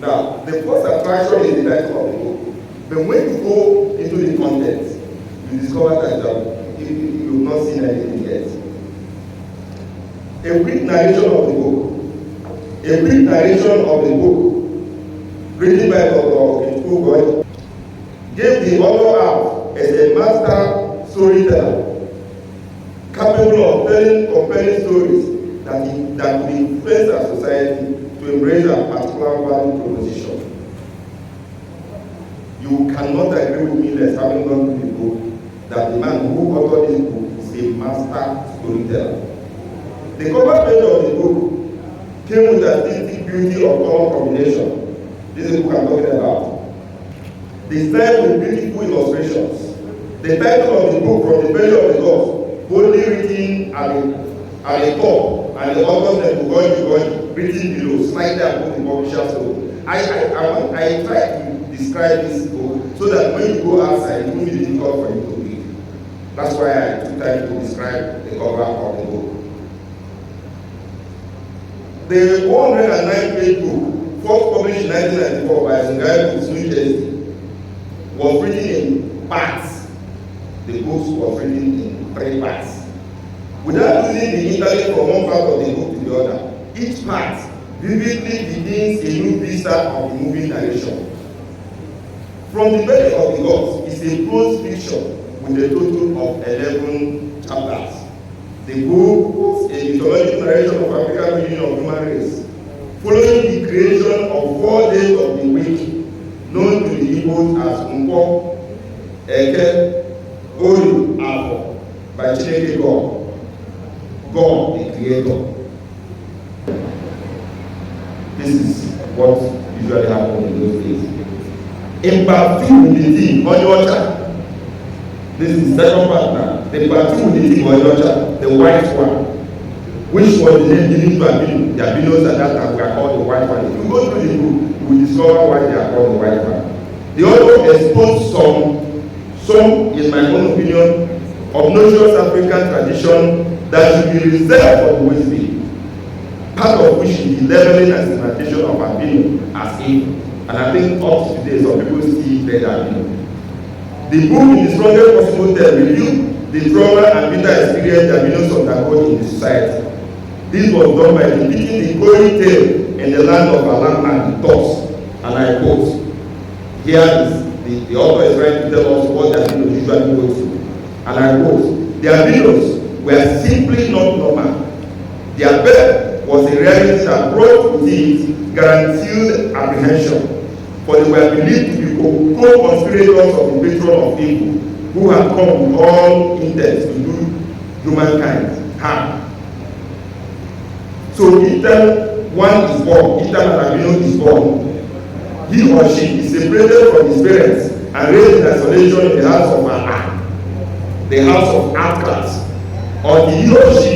Now, the first attraction is the title of the book. But when you go into the content, you discover that you've not seen anything yet. A brief narration of the book. A brief narration of the book, written by Dr. Ugorji, gave the author out as a master storyteller, capable of telling compelling stories that will influence our society to embrace a particular value proposition. You cannot agree with me that having gone through the book, that the man who authored this book is a master storyteller. The cover page of the book came with a distinctive beauty of color combination. This is the book I'm talking about. Designed with beautiful illustrations. The title of the book, From the Belly of the Gods, boldly written at the top, and the author's name, Ugorji, written below, slightly above the publisher's logo. I try to describe this book so that when you go outside, it won't be difficult for you to read. That's why I took time to describe the cover of the book. The 109-page book, first published in 1994 by Ugorji, New Jersey, was written in parts. The book was written in 3 parts. Without losing the interest from one part of the book to the other, each part vividly begins a new vista of the movie narration. From the Belly of the Gods is a prose fiction with a total of 11 chapters. The book is a mythological narration of African origin of human race, following the creation of 4 days of the week, known to the Igbos as Nkwo, Eke, Ori, Afo, by Chineke God, the Creator. This is what usually happens in those days. In part 2 with the theme, Onyekachi. This is the second part now. The part 2 with the theme, Onyekachi, the white one, which was the name given to Abino. The Abinos at that time were called the white one. If you go through the book, you will discover why they are called the white one. The author exposed some, in my own opinion, obnoxious African tradition that should be reserved for the West Bay, part of which is the leveling and stigmatization of Albino as evil. And I think up to today, some people still dread Albino. The book, in the strongest possible term, reviewed the trauma and bitter experience the Albinos undergo in the society. This was done by repeating the gory tale in the land of Alam and the Toss. And I quote, here is the author is trying to tell us what the Albinos usually go through. And I quote, the Albinos were simply not normal. Their birth was a reality that brought with it guaranteed apprehension, for they were believed to be co-conspirators of the patron of evil, who had come with all intent to do humankind harm. So each time one is born, each time an Albino is born, he or she is separated from his parents and raised in isolation in the house of Allah, the house of outcasts, or the he or she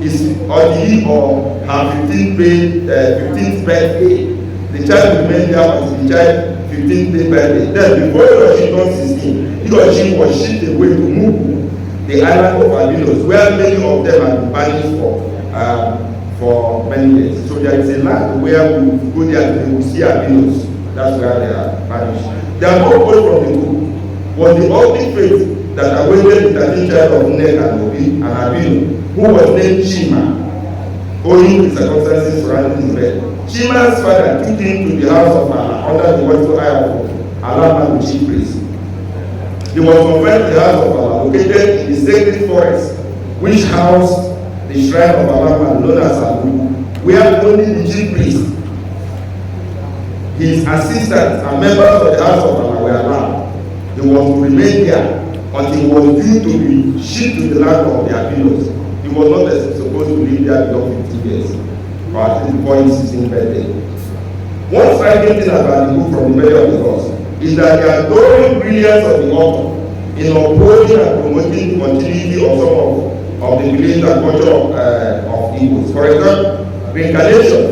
is, or the he or her 15th birthday. The child will remain there until the child 15th birthday. Then before he or she turns 16, he or she was shipped away to move the island of Albinos, where many of them have been banished for many years. So there is a land where we go there and we will see Albinos. That's where they are banished. They are both from the book. Was the only fate that awaited the 13th child of Nek and Obi, an Albino, who was named Chima, owing to circumstances surrounding his birth. Chima's father took him to the house of Allah under the western eye of Allah, the chief priest. He was confined to the house of Allah, located in the sacred forest, which housed the shrine of Allah, known as Abu, where only the chief priest, his assistants, and members of the house of Allah were allowed. He was to remain there until he was due to be shipped to the land of the Albinos. He was not supposed to live there beyond 50 years, or at least before his 16th birthday. One striking thing about the book From the Belly of the Gods is that the adoring brilliance of the author in upholding and promoting the continuity of some of the beliefs and culture of Igbos. For example, reincarnation,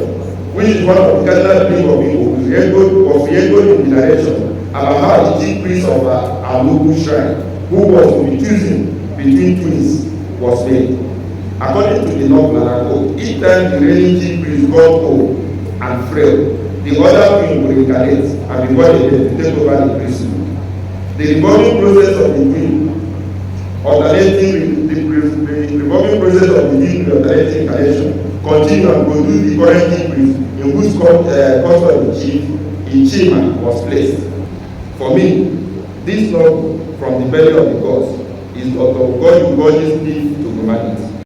which is one of the cardinal beliefs of Igbo, was echoed in the narration about how the chief priest of our local shrine, who was to be choosing between twins, was made. According to the novel, each time the reigning chief priest got old and frail, the other queen will incarnate and before they take over the priesthood. The revolving process of the queen alternating the revolving process of the king alternating incarnation continue and produce the current king priest in whose custody Ichima was placed. For me, this novel from the belly of the gods is Dr. Ugorji's gift to humanity.